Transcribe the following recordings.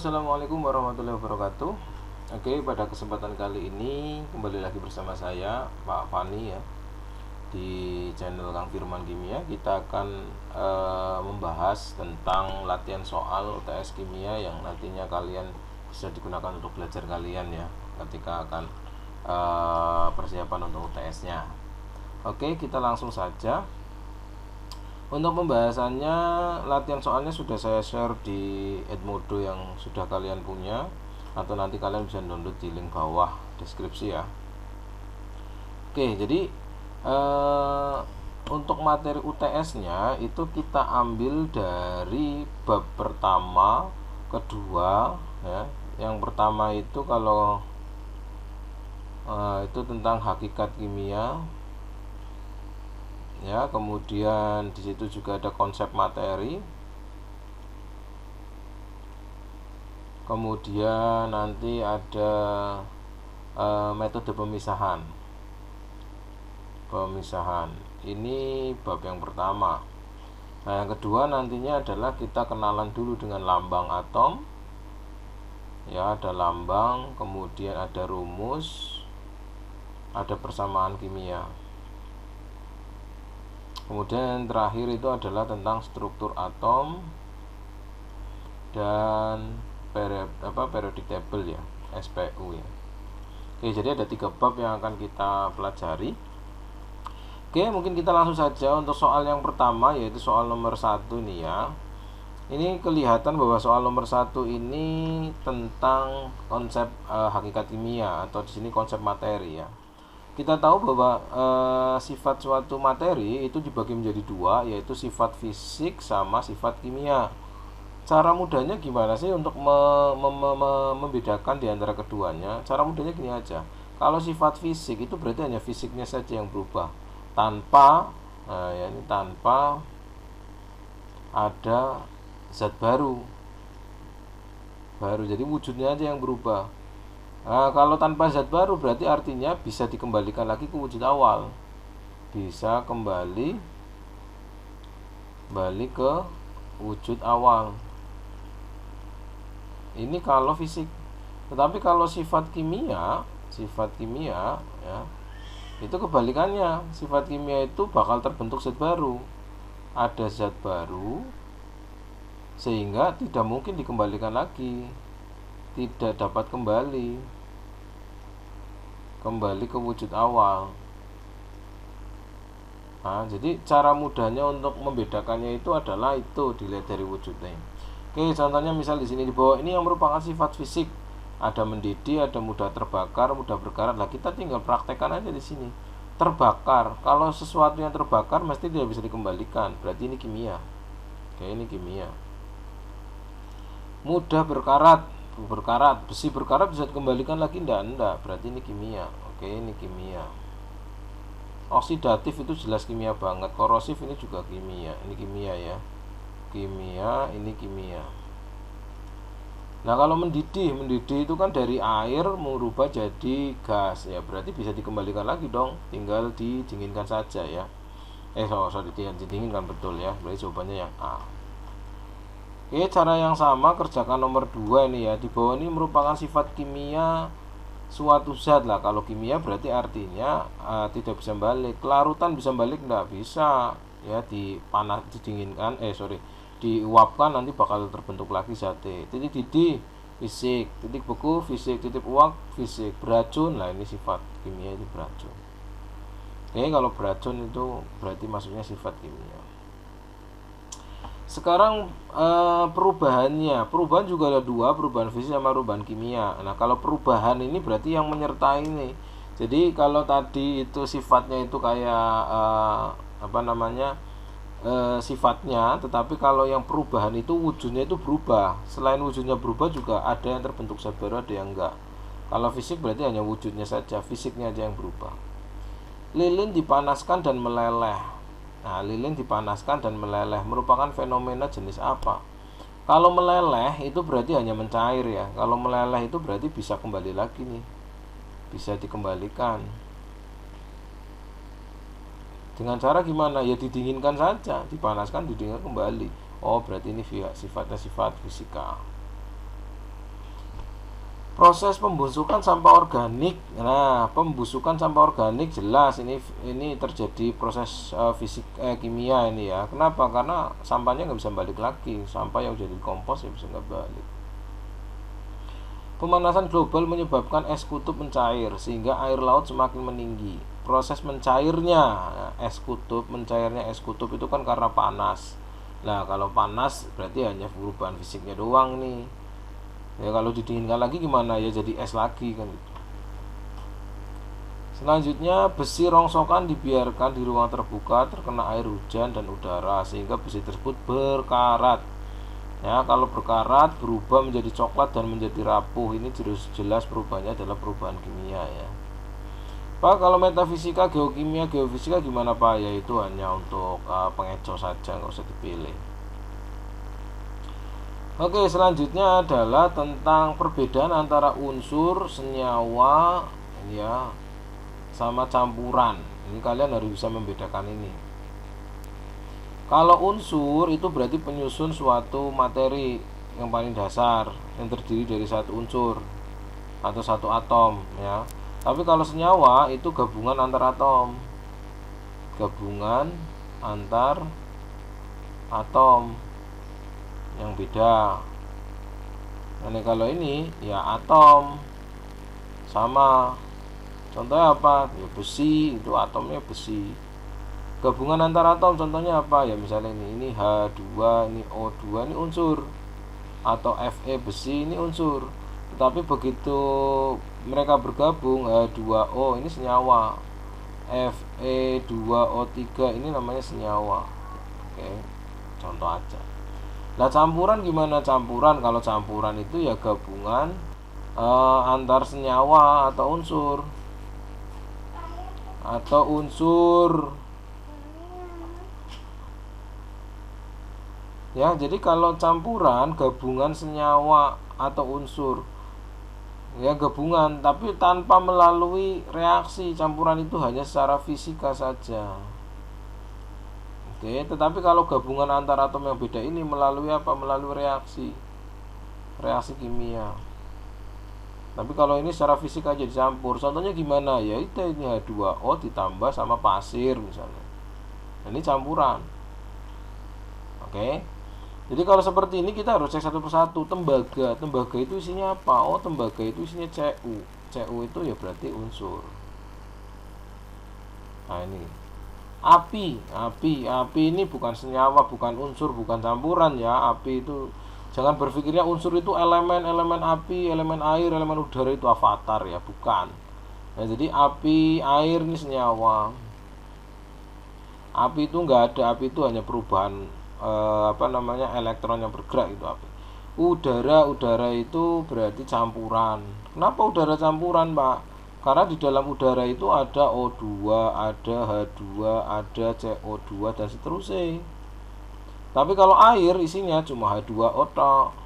Assalamualaikum warahmatullahi wabarakatuh. Oke, pada kesempatan kali ini kembali lagi bersama saya Pak Fani ya di channel Kang Firman Kimia. Kita akan membahas tentang latihan soal UTS Kimia yang nantinya kalian bisa digunakan untuk belajar kalian ya ketika akan persiapan untuk UTS-nya. Oke, kita langsung saja. Untuk pembahasannya, latihan soalnya sudah saya share di Edmodo yang sudah kalian punya, atau nanti kalian bisa download di link bawah deskripsi ya. Oke, jadi untuk materi UTS-nya itu kita ambil dari bab pertama, kedua ya. Yang pertama itu kalau itu tentang hakikat kimia. Ya, kemudian di situ juga ada konsep materi. Kemudian nanti ada metode pemisahan. Ini bab yang pertama. Nah, yang kedua nantinya adalah kita kenalan dulu dengan lambang atom. Ya, ada lambang, kemudian ada rumus, ada persamaan kimia. Kemudian yang terakhir itu adalah tentang struktur atom dan periodic table ya, SPU ya. Oke, jadi ada 3 bab yang akan kita pelajari. Oke, mungkin kita langsung saja untuk soal yang pertama, yaitu soal nomor 1 nih ya. Ini kelihatan bahwa soal nomor 1 ini tentang konsep hakikat kimia, atau di sini konsep materi ya. Kita tahu bahwa sifat suatu materi itu dibagi menjadi 2, yaitu sifat fisik sama sifat kimia. Cara mudahnya gimana sih untuk membedakan di antara keduanya? Cara mudahnya gini aja. Kalau sifat fisik itu berarti hanya fisiknya saja yang berubah, tanpa tanpa ada zat baru. Jadi wujudnya aja yang berubah. Nah, kalau tanpa zat baru berarti artinya bisa dikembalikan lagi ke wujud awal. Bisa kembali ke wujud awal. Ini kalau fisik. Tetapi kalau sifat kimia ya, itu kebalikannya. Sifat kimia itu bakal terbentuk zat baru. Ada zat baru sehingga tidak mungkin dikembalikan lagi. Tidak dapat kembali ke wujud awal. Nah, jadi cara mudahnya untuk membedakannya itu adalah itu dilihat dari wujudnya. Oke, contohnya misal di sini di bawah ini yang merupakan sifat fisik, ada mendidih, ada mudah terbakar, mudah berkarat. Lah kita tinggal praktekkan aja di sini. Terbakar, kalau sesuatu yang terbakar mesti tidak bisa dikembalikan, berarti ini kimia. Oke, ini kimia. Mudah berkarat, besi berkarat bisa dikembalikan lagi enggak, berarti ini kimia. Oke, ini kimia. Oksidatif itu jelas kimia banget. Korosif ini juga kimia. Ini kimia ya. Ini kimia. Nah, kalau mendidih itu kan dari air merubah jadi gas ya, berarti bisa dikembalikan lagi dong, tinggal didinginkan saja ya. Didinginkan betul ya. Berarti jawabannya yang A. Oke, cara yang sama kerjakan nomor 2 ini ya. Di bawah ini merupakan sifat kimia suatu zat lah. Kalau kimia berarti artinya tidak bisa balik. Larutan bisa balik enggak? Bisa ya, diuapkan nanti bakal terbentuk lagi zat. Titik didih fisik, titik beku fisik, titik uap fisik. Beracun lah, ini sifat kimia itu beracun. Oke, kalau beracun itu berarti maksudnya sifat kimia. Sekarang perubahan juga ada 2, perubahan fisik sama perubahan kimia. Nah, kalau perubahan ini berarti yang menyertai ini. Jadi kalau tadi itu sifatnya itu kayak sifatnya, tetapi kalau yang perubahan itu wujudnya itu berubah. Selain wujudnya berubah juga ada yang terbentuk zat baru, ada yang enggak. Kalau fisik berarti hanya wujudnya saja, fisiknya aja yang berubah. Lilin dipanaskan dan meleleh. Nah, lilin dipanaskan dan meleleh merupakan fenomena jenis apa? Kalau meleleh itu berarti hanya mencair ya. Kalau meleleh itu berarti bisa kembali lagi nih. Bisa dikembalikan. Dengan cara gimana? Ya didinginkan saja, dipanaskan, didinginkan kembali. Oh, berarti ini sifatnya sifat fisika. Proses pembusukan sampah organik. Nah, pembusukan sampah organik jelas ini terjadi proses kimia ini ya. Kenapa? Karena sampahnya nggak bisa balik lagi. Sampah yang jadi kompos ya bisa nggak balik. Pemanasan global menyebabkan es kutub mencair sehingga air laut semakin meninggi. Proses mencairnya mencairnya es kutub itu kan karena panas. Nah, kalau panas berarti hanya perubahan fisiknya doang nih. Ya kalau didinginkan lagi gimana ya, jadi es lagi kan gitu. Selanjutnya, besi rongsokan dibiarkan di ruang terbuka terkena air hujan dan udara sehingga besi tersebut berkarat. Ya, kalau berkarat berubah menjadi coklat dan menjadi rapuh. Ini jelas perubahannya adalah perubahan kimia ya. Pak, kalau metafisika, geokimia, geofisika gimana Pak? Ya itu hanya untuk pengecoh saja, nggak usah dipilih. Oke, selanjutnya adalah tentang perbedaan antara unsur, senyawa ya sama campuran. Ini kalian harus bisa membedakan ini. Kalau unsur itu berarti penyusun suatu materi yang paling dasar yang terdiri dari satu unsur atau satu atom ya. Tapi kalau senyawa itu gabungan antar atom. Gabungan antar atom yang beda. Nah, kalau ini ya atom sama. Contohnya apa? Ya besi, itu atomnya besi. Gabungan antar atom contohnya apa? Ya misalnya ini H2, ini O2, ini unsur. Atau Fe besi, ini unsur. Tetapi begitu mereka bergabung, H2O ini senyawa. Fe2O3 ini namanya senyawa. Oke, contoh aja. Nah, campuran gimana campuran? Kalau campuran itu ya gabungan antar senyawa atau unsur. Ya, jadi kalau campuran gabungan senyawa atau unsur. Ya, gabungan tapi tanpa melalui reaksi. Campuran itu hanya secara fisika saja. Oke, tetapi kalau gabungan antar atom yang beda ini melalui apa? Melalui reaksi. Reaksi kimia. Tapi kalau ini secara fisik aja dicampur. Contohnya gimana? Ya itu ini H2O ditambah sama pasir misalnya. Ini campuran. Oke. Jadi kalau seperti ini kita harus cek satu persatu. Tembaga itu isinya apa? Oh, tembaga itu isinya Cu. Cu itu ya berarti unsur. Nah, ini api ini bukan senyawa, bukan unsur, bukan campuran ya. Api itu jangan berpikirnya unsur itu elemen api, elemen air, elemen udara itu avatar ya, bukan. Nah, jadi api, air ini senyawa. Api itu enggak ada, api itu hanya perubahan elektron yang bergerak itu api. Udara itu berarti campuran. Kenapa udara campuran, Pak? Karena di dalam udara itu ada O2, ada H2, ada CO2 dan seterusnya. Tapi kalau air isinya cuma H2O tok.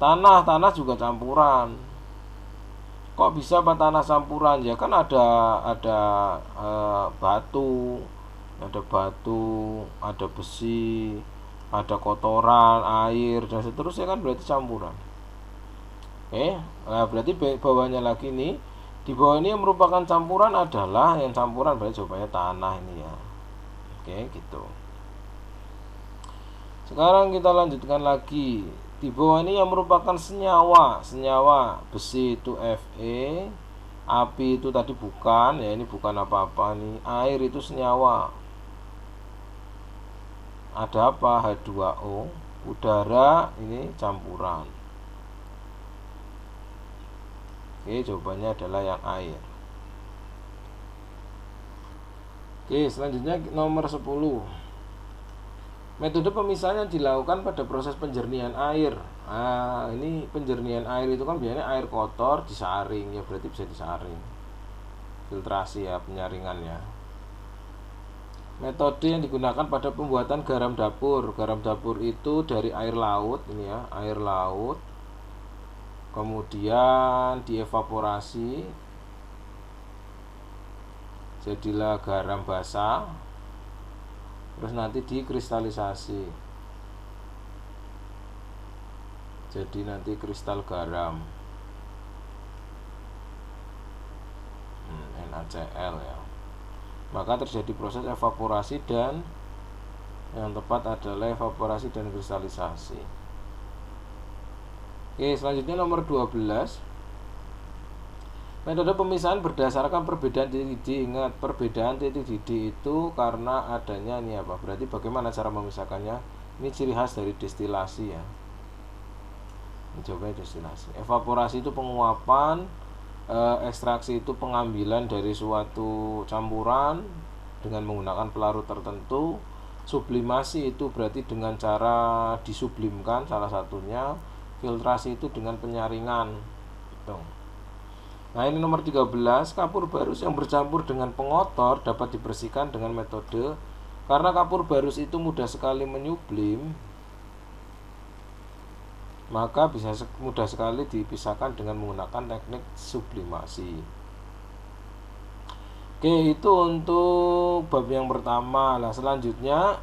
Tanah juga campuran. Kok bisa Pak tanah campuran? Ya kan ada batu, ada besi, ada kotoran, air dan seterusnya, kan berarti campuran. Nah berarti bawahnya lagi nih, di bawah ini yang merupakan campuran adalah yang campuran berarti jawabannya tanah ini ya. Gitu. Sekarang kita lanjutkan lagi. Di bawah ini yang merupakan senyawa besi itu Fe, api itu tadi bukan ya, ini bukan apa-apa nih. Air itu senyawa. Ada apa? H2O. Udara ini campuran. Jawabannya adalah yang air. Selanjutnya nomor 10. Metode pemisahan yang dilakukan pada proses penjernihan air. Nah, ini penjernihan air itu kan biasanya air kotor disaring, ya berarti bisa disaring. Filtrasi ya, penyaringannya. Metode yang digunakan pada pembuatan garam dapur. Garam dapur itu dari air laut ini ya, air laut. Kemudian dievaporasi. Jadilah garam basah. Terus nanti dikristalisasi. Jadi nanti kristal garam. Cl ya. Maka terjadi proses evaporasi dan yang tepat adalah evaporasi dan kristalisasi. Oke, selanjutnya nomor 12. Metode pemisahan berdasarkan perbedaan titik D. Ingat, perbedaan titik D itu karena adanya ini apa? Berarti bagaimana cara memisahkannya? Ini ciri khas dari destilasi ya. Ini jawabannya destilasi. Evaporasi itu penguapan, ekstraksi itu pengambilan dari suatu campuran dengan menggunakan pelarut tertentu. Sublimasi itu berarti dengan cara disublimkan salah satunya. Filtrasi itu dengan penyaringan. Nah, ini nomor 13, kapur barus yang bercampur dengan pengotor dapat dibersihkan dengan metode, karena kapur barus itu mudah sekali menyublim, maka bisa mudah sekali dipisahkan dengan menggunakan teknik sublimasi. Oke, itu untuk bab yang pertama. Nah, selanjutnya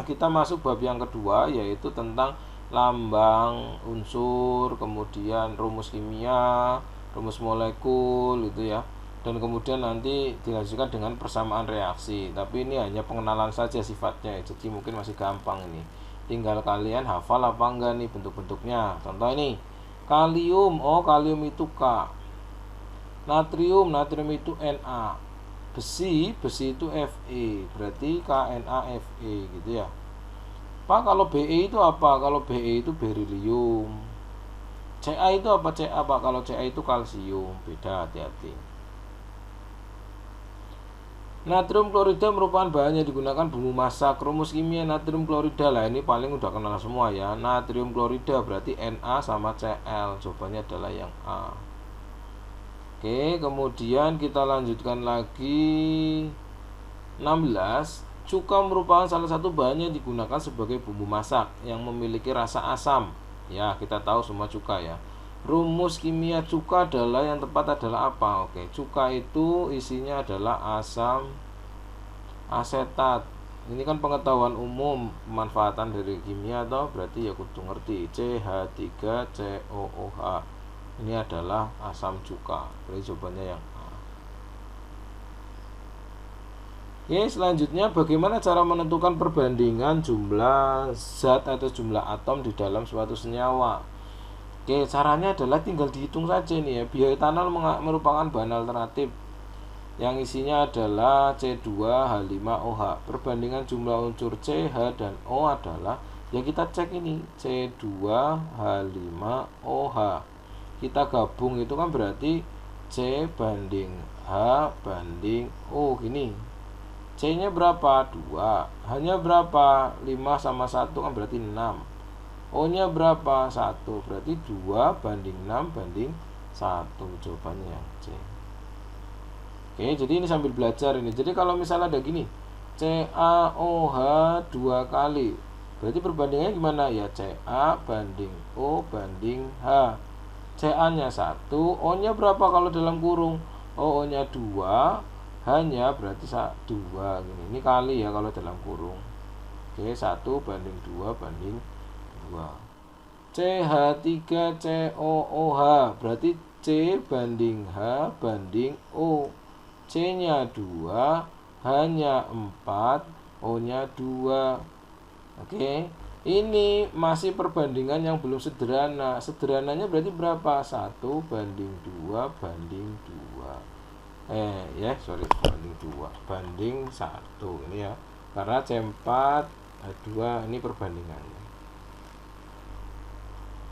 kita masuk bab yang kedua, yaitu tentang lambang unsur, kemudian rumus kimia, rumus molekul gitu ya, dan kemudian nanti dilanjutkan dengan persamaan reaksi. Tapi ini hanya pengenalan saja sifatnya, jadi mungkin masih gampang ini. Tinggal kalian hafal apa enggak nih bentuk-bentuknya. Contoh ini, kalium, kalium itu K. Natrium itu Na. Besi itu Fe, berarti KNaFe gitu ya. Pak, kalau Be itu apa? Kalau Be itu berilium. Ca itu apa? Ca Pak, kalau Ca itu kalsium. Beda, hati-hati. Natrium klorida merupakan bahan yang digunakan bumbu masak. Rumus kimia natrium klorida, lah ini paling udah kenal semua ya. Natrium klorida berarti Na sama Cl. Jawabannya adalah yang A. Oke, kemudian kita lanjutkan lagi. 16. Cuka merupakan salah satu bahan yang digunakan sebagai bumbu masak yang memiliki rasa asam. Ya, kita tahu semua cuka ya. Rumus kimia cuka adalah yang tepat adalah apa? Oke, cuka itu isinya adalah asam asetat. Ini kan pengetahuan umum pemanfaatan dari kimia atau berarti ya kudu ngerti. CH3COOH. Ini adalah asam cuka. Berarti jawabannya yang A. Oke, selanjutnya bagaimana cara menentukan perbandingan jumlah zat atau jumlah atom di dalam suatu senyawa? Oke, caranya adalah tinggal dihitung saja nih ya. Bioetanol merupakan bahan alternatif yang isinya adalah C2H5OH. Perbandingan jumlah unsur C, H, dan O adalah, ya kita cek ini, C2H5OH. Kita gabung itu kan berarti C banding H banding O gini. C nya berapa? 2. H nya berapa? 5 sama 1 kan berarti 6. O nya berapa? 1. Berarti 2 banding 6 banding 1. Jawabannya yang C. Oke, jadi ini sambil belajar ini. Jadi kalau misalnya ada gini, CaOH 2 kali, berarti perbandingannya gimana? Ya Ca banding O banding H. Ca nya 1, O nya berapa kalau dalam kurung? O nya 2, H nya berarti 2 gini. Ini kali ya kalau dalam kurung. Oke, 1 banding 2 banding 2. CH3COOH berarti C banding H banding O. C nya 2, H nya 4, O nya 2. Oke, ini masih perbandingan yang belum sederhana. Sederhananya berarti berapa? 1 banding 2 banding 2. Banding 2 banding 1 ini ya. Karena C4 2 ini perbandingannya.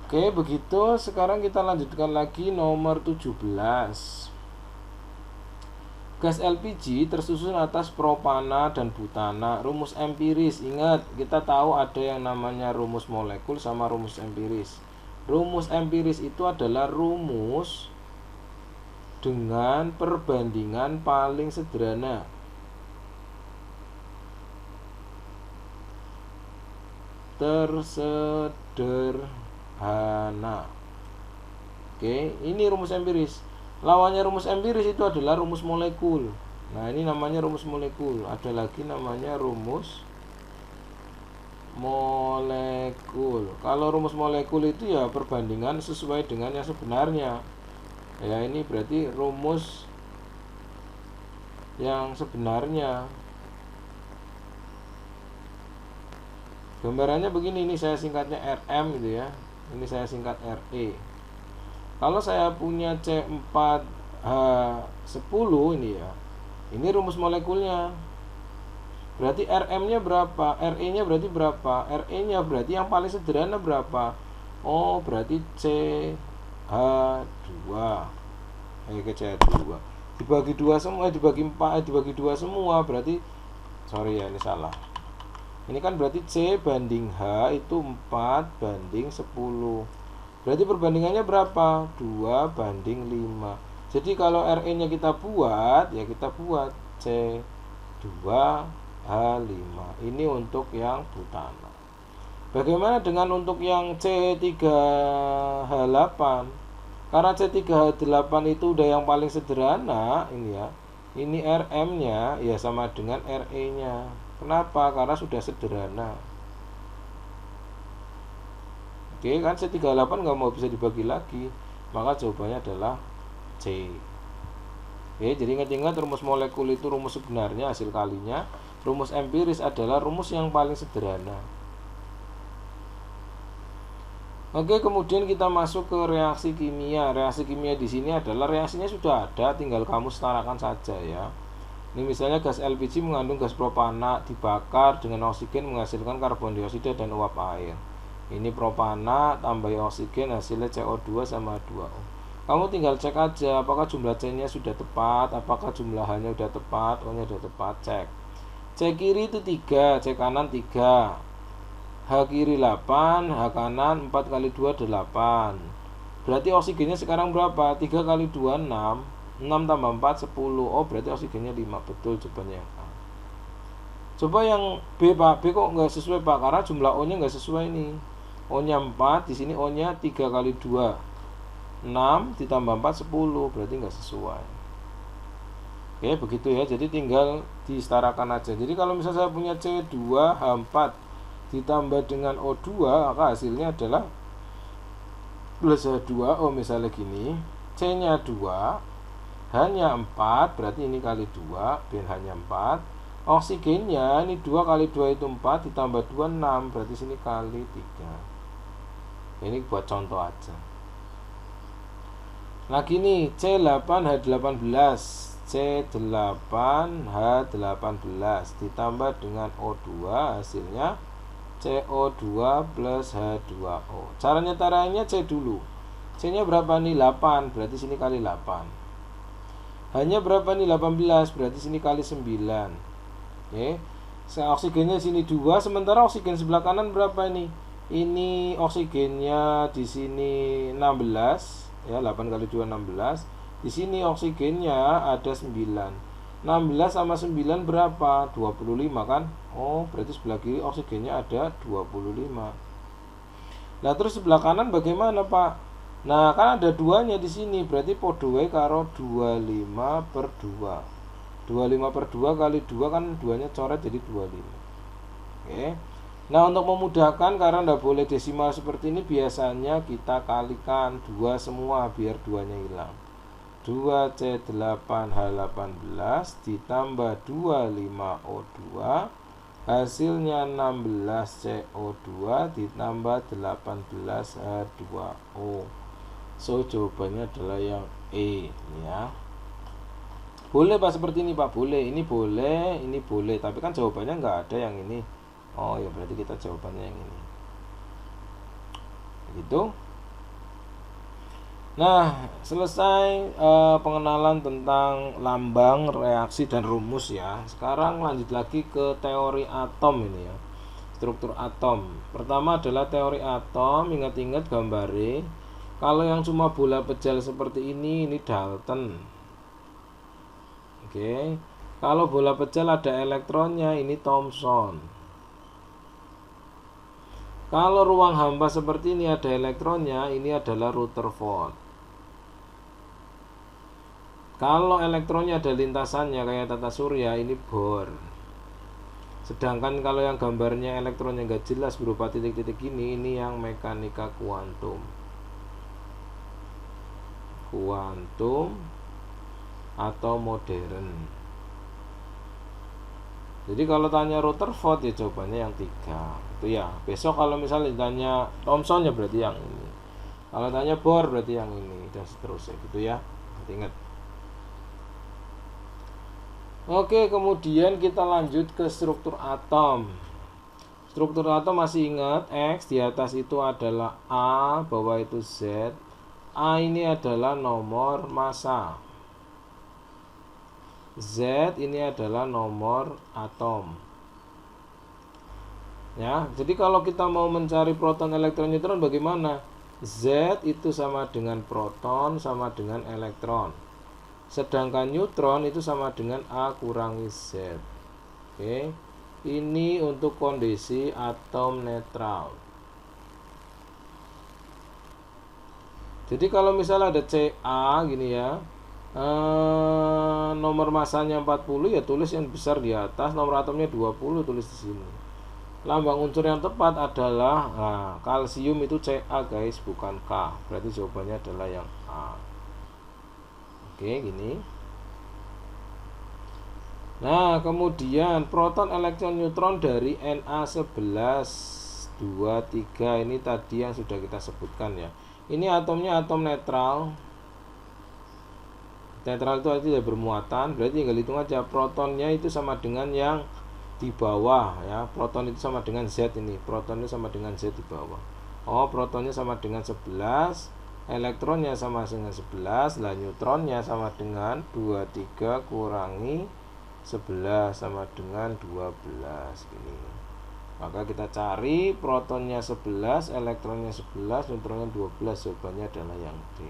Oke, begitu. Sekarang kita lanjutkan lagi nomor 17. Gas LPG tersusun atas propana dan butana. Rumus empiris, ingat kita tahu ada yang namanya rumus molekul sama rumus empiris. Rumus empiris itu adalah rumus dengan perbandingan paling sederhana. Tersederhana. Oke, ini rumus empiris. Lawannya rumus empiris itu adalah rumus molekul. Nah, ini namanya rumus molekul. Ada lagi namanya rumus molekul. Kalau rumus molekul itu ya perbandingan sesuai dengan yang sebenarnya. Ya, ini berarti rumus yang sebenarnya. Gambarannya begini, ini saya singkatnya RM gitu ya. Ini saya singkat RE. Kalau saya punya C4H10 ini ya. Ini rumus molekulnya. Berarti RM-nya berapa? RE-nya berarti berapa? RE-nya berarti yang paling sederhana berapa? Oh, berarti CH2. CH2. Dibagi 2 semua, dibagi 4, dibagi 2 semua, berarti sorry ya, ini salah. Ini kan berarti C banding H itu 4 banding 10. Berarti perbandingannya berapa? 2 banding 5. Jadi kalau RE-nya kita buat, ya kita buat C2H5. Ini untuk yang butana. Bagaimana dengan untuk yang C3H8? Karena C3H8 itu udah yang paling sederhana, ini ya. Ini RM-nya ya sama dengan RE-nya. Kenapa? Karena sudah sederhana. Oke, kan C38 nggak mau bisa dibagi lagi, maka jawabannya adalah C. Oke, jadi ingat-ingat rumus molekul itu rumus sebenarnya hasil kalinya. Rumus empiris adalah rumus yang paling sederhana. Oke, kemudian kita masuk ke reaksi kimia. Reaksi kimia di sini adalah reaksinya sudah ada, tinggal kamu setarakan saja ya. Ini misalnya gas LPG mengandung gas propana, dibakar dengan oksigen menghasilkan karbon dioksida dan uap air. Ini propana tambah oksigen hasilnya CO2 sama 2O. Kamu tinggal cek aja apakah jumlah C-nya sudah tepat, apakah jumlah H-nya sudah tepat, O-nya sudah tepat, cek. C kiri itu 3, C kanan 3. H kiri 8, H kanan 4 kali 2 8. Berarti oksigennya sekarang berapa? 3 kali 2 6. 6 tambah 4 10. Oh, berarti oksigennya 5. Betul jawabannya yang A. Coba yang B, Pak. B kok nggak sesuai, Pak? Karena jumlah O-nya nggak sesuai nih. O-nya 4, di sini O-nya 3 kali 2 6 ditambah 4 10. Berarti nggak sesuai. Oke, begitu ya. Jadi tinggal disetarakan aja. Jadi kalau misalnya saya punya C2H4 ditambah dengan O2, maka hasilnya adalah plus H2O misalnya gini. C-nya 2, H-nya 4, berarti ini kali 2, dan H-nya 4. Oksigennya ini 2 kali 2 itu 4, ditambah 2 6, berarti sini kali 3. Ini buat contoh aja. Lagi nih C8H18, C8H18 ditambah dengan O2, hasilnya CO2 plus H2O. Cara nyetarainnya C dulu. C-nya berapa nih? 8, berarti sini kali 8. Hanya berapa nih? 18, berarti sini kali 9. Oke. Oksigennya sini 2, sementara oksigen sebelah kanan berapa ini? Ini oksigennya di sini 16, ya, 8 kali 2 16. Di sini oksigennya ada 9. 16 sama 9 berapa? 25 kan? Oh, berarti sebelah kiri oksigennya ada 25. Nah, terus sebelah kanan bagaimana, Pak? Nah, kan ada 2-nya di sini, berarti podo wae karo 25 per 2. 25 per 2 kali 2 kan 2-nya coret jadi 25. Oke. Nah, untuk memudahkan karena tidak boleh desimal seperti ini, biasanya kita kalikan 2 semua biar 2-nya hilang. 2C8H18 ditambah 25O2, hasilnya 16CO2 ditambah 18H2O. So, jawabannya adalah yang E ya. Boleh Pak seperti ini, Pak? Boleh. Ini boleh. Tapi kan jawabannya nggak ada yang ini. Oh ya, berarti kita jawabannya yang ini. Begitu. Nah, selesai pengenalan tentang lambang, reaksi, dan rumus ya. Sekarang lanjut lagi ke teori atom ini ya. Struktur atom. Pertama adalah teori atom. Ingat-ingat gambare. Kalau yang cuma bola pejal seperti ini Dalton. Oke. Kalau bola pejal ada elektronnya, ini Thomson. Kalau ruang hampa seperti ini ada elektronnya, ini adalah Rutherford. Kalau elektronnya ada lintasannya kayak tata surya, ini Bohr. Sedangkan kalau yang gambarnya elektronnya nggak jelas berupa titik-titik ini yang mekanika kuantum. Kuantum atau modern. Jadi kalau tanya Rutherford ya jawabannya yang 3. Itu ya. Besok kalau misalnya ditanya Thomson ya berarti yang ini. Kalau tanya Bohr berarti yang ini dan seterusnya gitu ya. Ingat. Oke, kemudian kita lanjut ke struktur atom. Struktur atom masih ingat, X di atas itu adalah A, bawah itu Z. A ini adalah nomor massa. Z ini adalah nomor atom. Ya, jadi kalau kita mau mencari proton, elektron, neutron bagaimana? Z itu sama dengan proton sama dengan elektron. Sedangkan neutron itu sama dengan A kurangi Z. Oke. Ini untuk kondisi atom netral. Jadi kalau misalnya ada Ca gini ya, nomor masanya 40 ya tulis yang besar di atas, nomor atomnya 20 tulis di sini. Lambang unsur yang tepat adalah kalsium itu Ca guys, bukan K. Berarti jawabannya adalah yang A. Oke, gini. Nah, kemudian proton, elektron, neutron dari Na1123 ini tadi yang sudah kita sebutkan ya. Ini atomnya atom netral. Netral itu artinya bermuatan, berarti tinggal hitung aja protonnya itu sama dengan yang di bawah ya. Proton itu sama dengan Z ini. Proton itu sama dengan Z di bawah. Oh, protonnya sama dengan 11, elektronnya sama dengan 11, lah neutronnya sama dengan 23 kurangi 11 sama dengan 12 ini. Maka kita cari protonnya 11, elektronnya 11, neutronnya 12, jawabannya adalah yang D.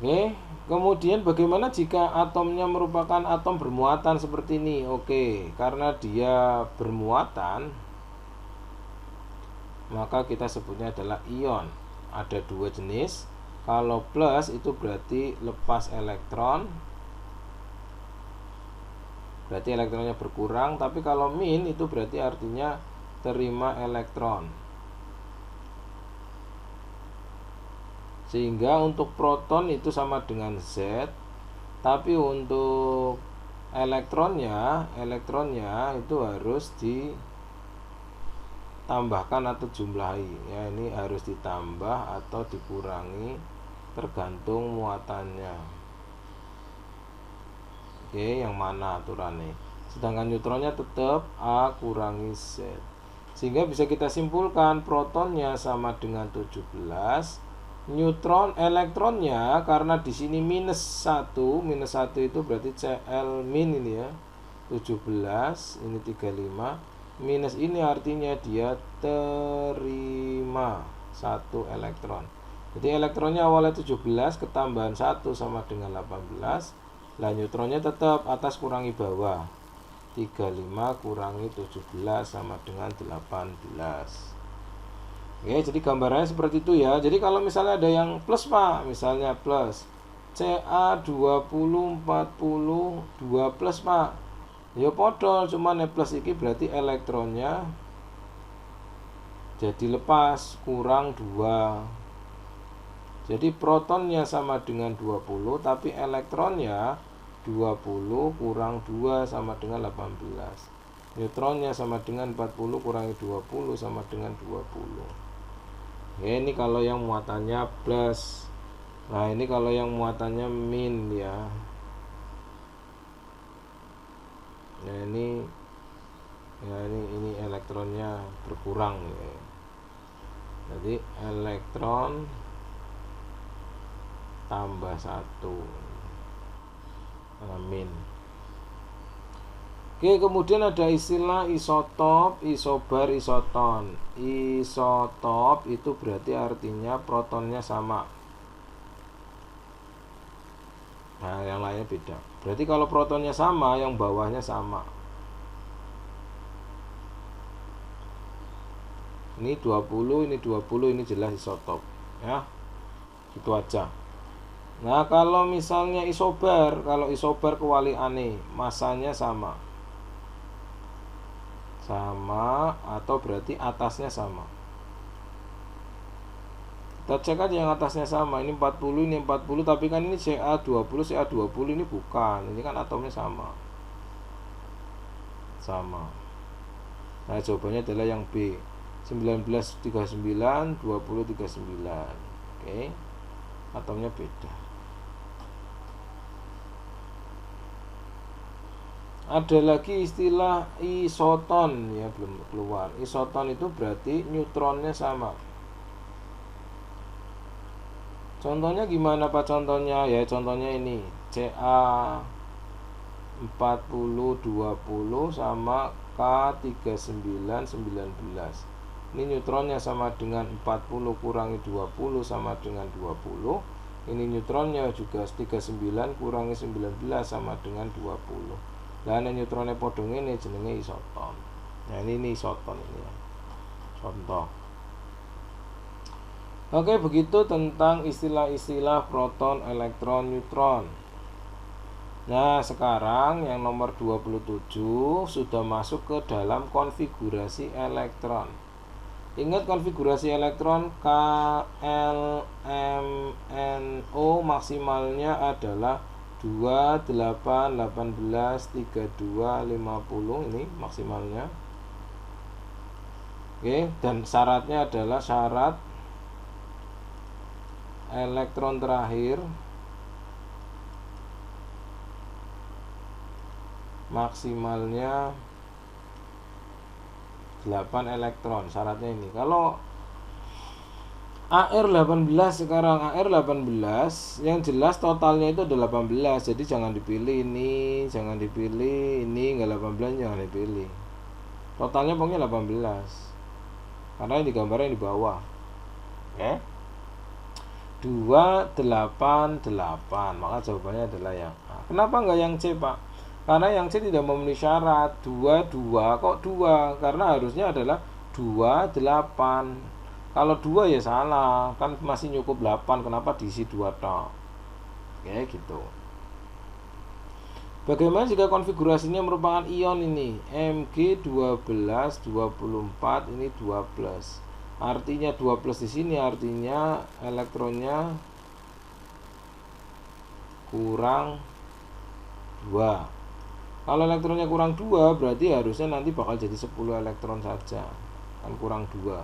Oke, kemudian bagaimana jika atomnya merupakan atom bermuatan seperti ini? Oke, karena dia bermuatan, maka kita sebutnya adalah ion. Ada 2 jenis. Kalau plus itu berarti lepas elektron, berarti elektronnya berkurang. Tapi kalau min itu berarti artinya terima elektron. Sehingga untuk proton itu sama dengan Z, tapi untuk elektronnya itu harus ditambahkan atau jumlahi ya. Ini harus ditambah atau dikurangi tergantung muatannya. Oke, yang mana aturannya? Sedangkan neutronnya tetap A kurangi Z. Sehingga bisa kita simpulkan protonnya sama dengan 17, neutron elektronnya karena di sini -1 itu berarti Cl min ini ya. 17, ini 35. Minus ini artinya dia terima 1 elektron. Jadi elektronnya awalnya 17, ketambahan 1 sama dengan 18. Lah neutronnya tetap atas kurangi bawah, 35 kurangi 17 sama dengan 18. Oke, jadi gambarannya seperti itu ya. Jadi kalau misalnya ada yang plus Pak, misalnya plus Ca20 40 2 plus Pak, ya podo, cuman plus iki berarti elektronnya jadi lepas kurang 2. Jadi protonnya sama dengan 20, tapi elektronnya 20 kurang 2 sama dengan 18. Neutronnya sama dengan 40 kurangi 20 sama dengan 20. Ya, ini kalau yang muatannya plus. Nah, ini kalau yang muatannya min ya. Nah, ini elektronnya berkurang ya. Jadi elektron tambah 1 min. Oke, kemudian ada istilah isotop, isobar, isoton. Isotop itu berarti artinya protonnya sama. Nah, yang lainnya beda. Berarti kalau protonnya sama, yang bawahnya sama. Ini 20, ini 20, ini jelas isotop. Ya, itu aja. Nah, kalau misalnya isobar, kalau isobar kewaliane, masanya sama atau berarti atasnya sama. Kita cek aja yang atasnya sama. Ini 40, ini 40, tapi kan ini Ca20, Ca20 ini bukan. Ini kan atomnya sama. sama. Nah, jawabannya adalah yang B. 1939 2039. Oke. Atomnya beda. Ada lagi istilah isoton ya, belum keluar. Isoton itu berarti neutronnya sama. Contohnya gimana Pak contohnya? Ya contohnya ini Ca 4020 sama K3919. Ini neutronnya sama dengan 40 kurangi 20 sama dengan 20. Ini neutronnya juga 39 kurangi 19 sama dengan 20. Lah ini neutronnya podong ini jenenge isoton. Nah ini isoton ini ya. Contoh. Oke, begitu tentang istilah-istilah proton, elektron, neutron. Nah, sekarang yang nomor 27 sudah masuk ke dalam konfigurasi elektron. Ingat konfigurasi elektron KLMNO maksimalnya adalah 2, 8, 18, 32, 50. Ini maksimalnya. Oke, dan syaratnya adalah syarat elektron terakhir maksimalnya 8 elektron. Syaratnya ini. Kalau AR18 sekarang AR18 yang jelas totalnya itu ada 18. Jadi jangan dipilih ini, jangan dipilih ini, enggak 18 jangan dipilih. Totalnya pokoknya 18. Karena yang digambarnya di bawah. Oke. 288, maka jawabannya adalah yang A. Kenapa enggak yang C, Pak? Karena yang C tidak memenuhi syarat. 22 kok 2? Karena harusnya adalah 28. Kalau 2 ya salah, kan masih cukup 8. Kenapa diisi 2 tok? Oke, gitu. Bagaimana jika konfigurasinya merupakan ion ini? Mg1224 ini 2+. Artinya 2+ di sini artinya elektronnya kurang 2. Kalau elektronnya kurang 2 berarti harusnya nanti bakal jadi 10 elektron saja. Kan kurang 2.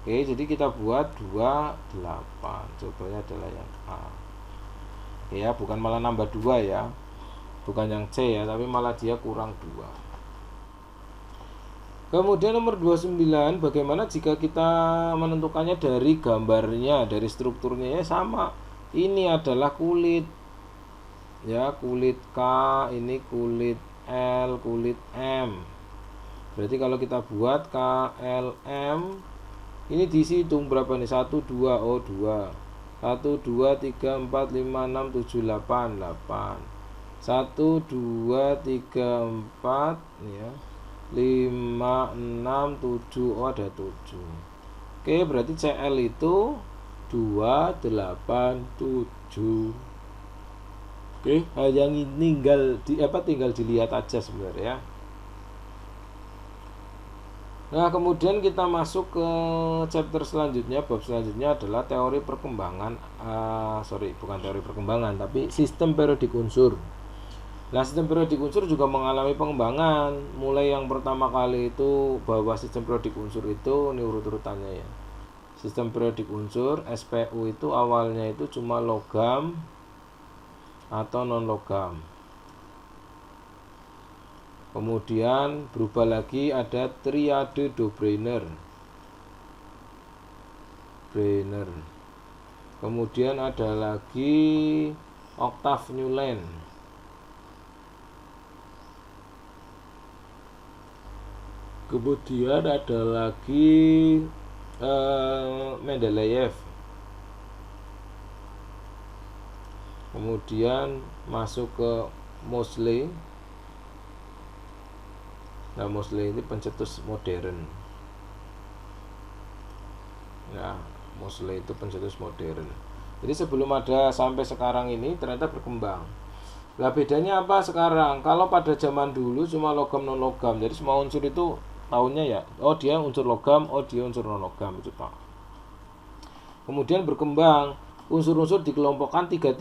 Oke, jadi kita buat 28. Jawabannya adalah yang A. Oke ya, bukan malah nambah 2 ya. Bukan yang C ya, tapi malah dia kurang 2. Kemudian nomor 29, bagaimana jika kita menentukannya dari gambarnya, dari strukturnya? Ya sama. Ini adalah kulit. Ya, kulit K, ini kulit L, kulit M. Berarti kalau kita buat KLM, ini dihitung berapa nih? 1 2 oh 2. 1 2 3 4 5 6 7 8 8. 1 2 3 4 ya. 5, 6, 7. Oh ada 7. Oke, berarti CL itu 2, 8, 7. Oke, yang tinggal dilihat aja sebenarnya. Nah, kemudian kita masuk ke chapter selanjutnya. Bab selanjutnya adalah teori perkembangan. Bukan teori perkembangan, tapi sistem periodik unsur. Nah, sistem periodik unsur juga mengalami pengembangan. Mulai yang pertama kali itu bahwa sistem periodik unsur itu ini urut-urutannya ya. Sistem periodik unsur SPU itu awalnya itu cuma logam atau non logam. Kemudian berubah lagi ada triade Dobreiner. Kemudian ada lagi oktav Newland. Kemudian ada lagi Mendeleev. Kemudian masuk ke Moseley. Nah, Moseley ini pencetus modern. Nah, Moseley itu pencetus modern. Jadi sebelum ada sampai sekarang ini ternyata berkembang. Lah bedanya apa sekarang? Kalau pada zaman dulu cuma logam non logam. Jadi semua unsur itu tahunnya ya, oh dia unsur logam, oh dia unsur non logam itu Pak. Kemudian berkembang, unsur-unsur dikelompokkan 3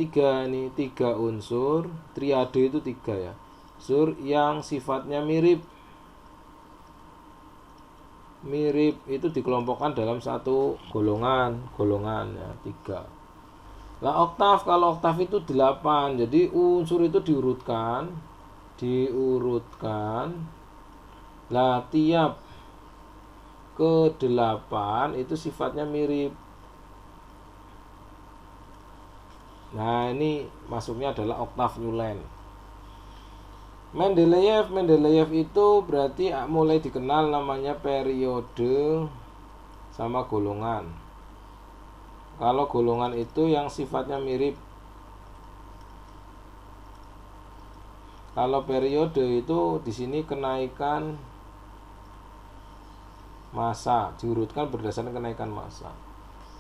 ini 3 unsur, triade itu 3 ya. unsur yang sifatnya mirip. Mirip itu dikelompokkan dalam satu golongan ya, 3. Lah oktav, kalau oktav itu 8. Jadi unsur itu diurutkan. Lah tiap ke-8 itu sifatnya mirip. Nah, ini masuknya adalah oktav Newland. Mendeleyev itu berarti mulai dikenal namanya periode sama golongan. Kalau golongan itu yang sifatnya mirip. Kalau periode itu di sini kenaikan massa, diurutkan berdasarkan kenaikan massa.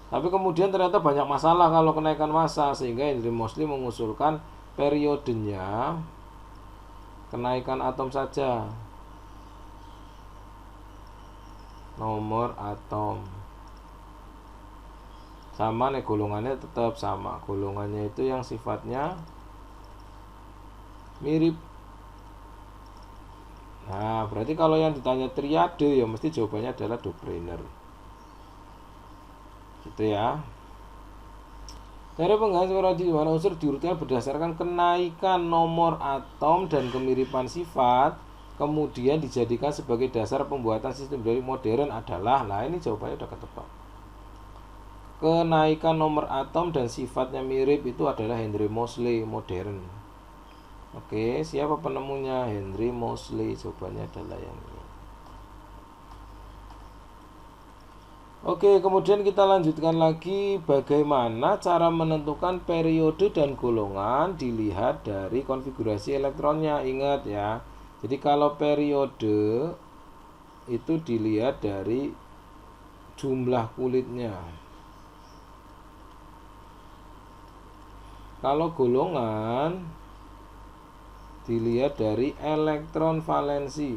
Tapi kemudian ternyata banyak masalah kalau kenaikan massa, sehingga Henry Moseley mengusulkan periodenya kenaikan atom saja, nomor atom. Sama nih, golongannya tetap sama. Golongannya itu yang sifatnya mirip. Nah, berarti kalau yang ditanya triade ya mesti jawabannya adalah Dobereiner. Gitu ya. Dari penggalan periode di mana unsur diurutkan berdasarkan kenaikan nomor atom dan kemiripan sifat, kemudian dijadikan sebagai dasar pembuatan sistem periode modern adalah, nah ini jawabannya udah ketebak. Kenaikan nomor atom dan sifatnya mirip itu adalah Henry Moseley modern. Oke, siapa penemunya? Henry Moseley. Jawabannya adalah yang ini. Oke, kemudian kita lanjutkan lagi bagaimana cara menentukan periode dan golongan dilihat dari konfigurasi elektronnya. Ingat ya. Jadi kalau periode itu dilihat dari jumlah kulitnya. Kalau golongan dilihat dari elektron valensi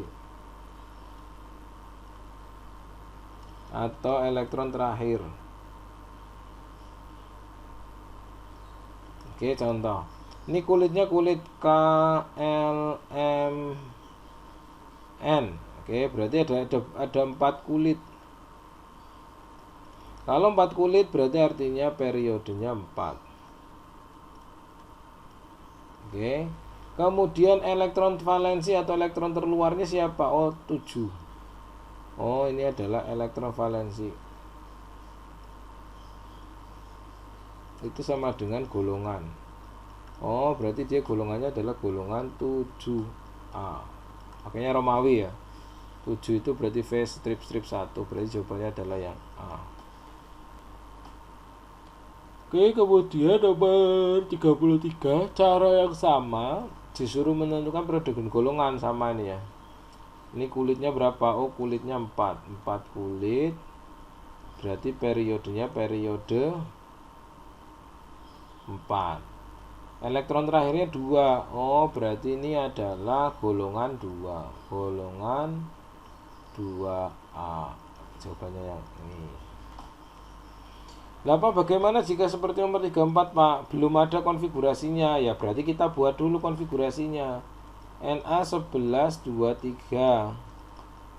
atau elektron terakhir. Oke, contoh. Ini kulitnya kulit KLMN. Oke, berarti ada 4 kulit. Kalau 4 kulit berarti artinya periodenya 4. Oke. Kemudian elektron valensi atau elektron terluarnya siapa? Oh, 7. Oh, ini adalah elektron valensi. Itu sama dengan golongan. Oh, berarti dia golongannya adalah golongan 7A. Makanya Romawi ya. 7 itu berarti V strip 1. Berarti jawabannya adalah yang A. Oke, kemudian nomor 33, cara yang sama disuruh menentukan periode dan golongan sama ini ya. Ini kulitnya berapa? Oh, kulitnya 4 kulit. Berarti periodenya periode 4. Elektron terakhirnya 2. Oh, berarti ini adalah golongan 2. Golongan 2A. Jawabannya yang ini. Lah, Pak, bagaimana jika seperti nomor 34, Pak? Belum ada konfigurasinya. Ya, berarti kita buat dulu konfigurasinya. Na11 23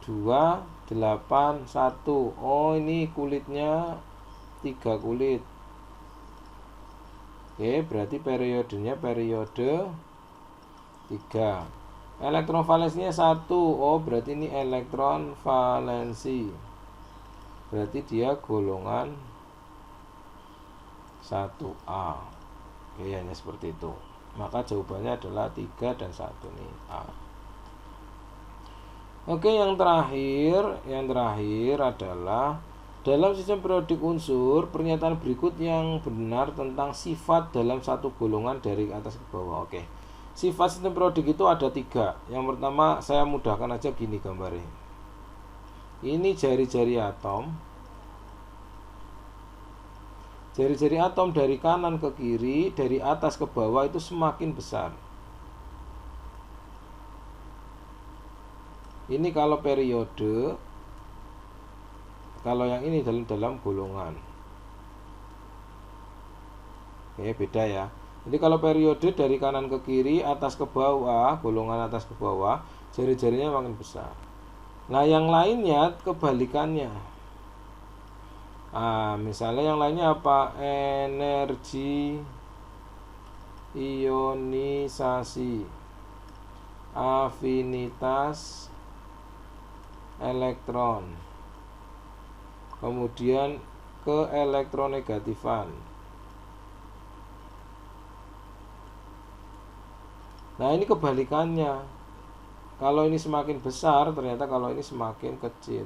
281. Oh, ini kulitnya 3 kulit. Oke, berarti periodenya periode 3. Elektron valensinya 1. Oh, berarti ini elektron valensi. Berarti dia golongan 1A. Oke, hanya seperti itu. Maka jawabannya adalah 3 dan 1 nih, A. Oke, yang terakhir adalah dalam sistem periodik unsur, pernyataan berikut yang benar tentang sifat dalam satu golongan dari atas ke bawah. Oke. Sifat sistem periodik itu ada 3. Yang pertama, saya mudahkan aja gini gambarnya. Ini jari-jari atom. Jari-jari atom dari kanan ke kiri, dari atas ke bawah itu semakin besar. Ini kalau periode, kalau yang ini dalam golongan. Oke, beda ya. Jadi kalau periode dari kanan ke kiri, atas ke bawah, golongan atas ke bawah, jari-jarinya makin besar. Nah, yang lainnya kebalikannya. Misalnya yang lainnya apa? Energi ionisasi, afinitas elektron, kemudian keelektronegatifan. Nah, ini kebalikannya. Kalau ini semakin besar, ternyata kalau ini semakin kecil.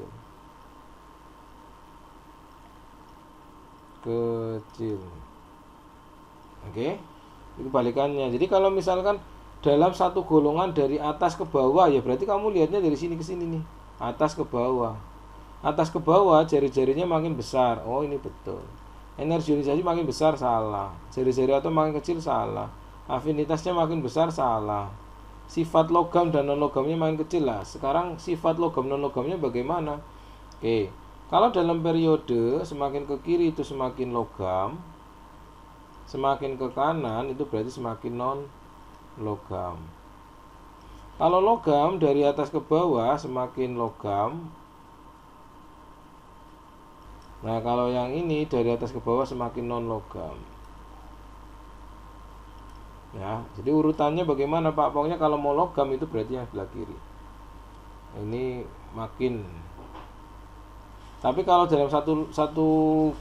Oke, itu kebalikannya. Jadi kalau misalkan dalam satu golongan dari atas ke bawah, ya berarti kamu lihatnya dari sini ke sini nih, atas ke bawah. Atas ke bawah, jari-jarinya makin besar. Oh, ini betul. Energi ionisasi makin besar, salah. Jari-jari atom makin kecil, salah. Afinitasnya makin besar, salah. Sifat logam dan non logamnya makin kecil lah. Sekarang sifat logam non logamnya bagaimana? Oke, kalau dalam periode semakin ke kiri itu semakin logam, semakin ke kanan itu berarti semakin non logam. Kalau logam dari atas ke bawah semakin logam. Nah, kalau yang ini dari atas ke bawah semakin non logam. Ya, jadi urutannya bagaimana Pak? Pokoknya kalau mau logam itu berarti yang sebelah kiri. Ini makin. Tapi kalau dalam satu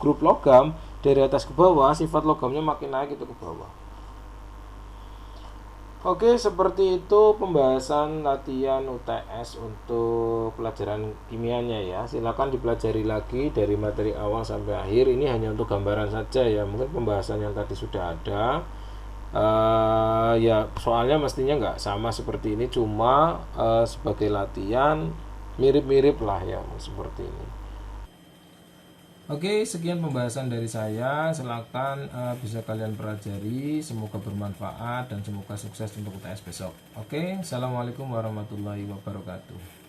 grup logam dari atas ke bawah, sifat logamnya makin naik itu ke bawah. Oke, seperti itu pembahasan latihan UTS untuk pelajaran kimianya ya. Silakan dipelajari lagi dari materi awal sampai akhir. Ini hanya untuk gambaran saja ya. Mungkin pembahasan yang tadi sudah ada. Ya soalnya mestinya nggak sama seperti ini, cuma sebagai latihan mirip-mirip lah ya seperti ini. Oke, sekian pembahasan dari saya. Silakan bisa kalian pelajari. Semoga bermanfaat dan semoga sukses untuk UTS besok. Oke, assalamualaikum warahmatullahi wabarakatuh.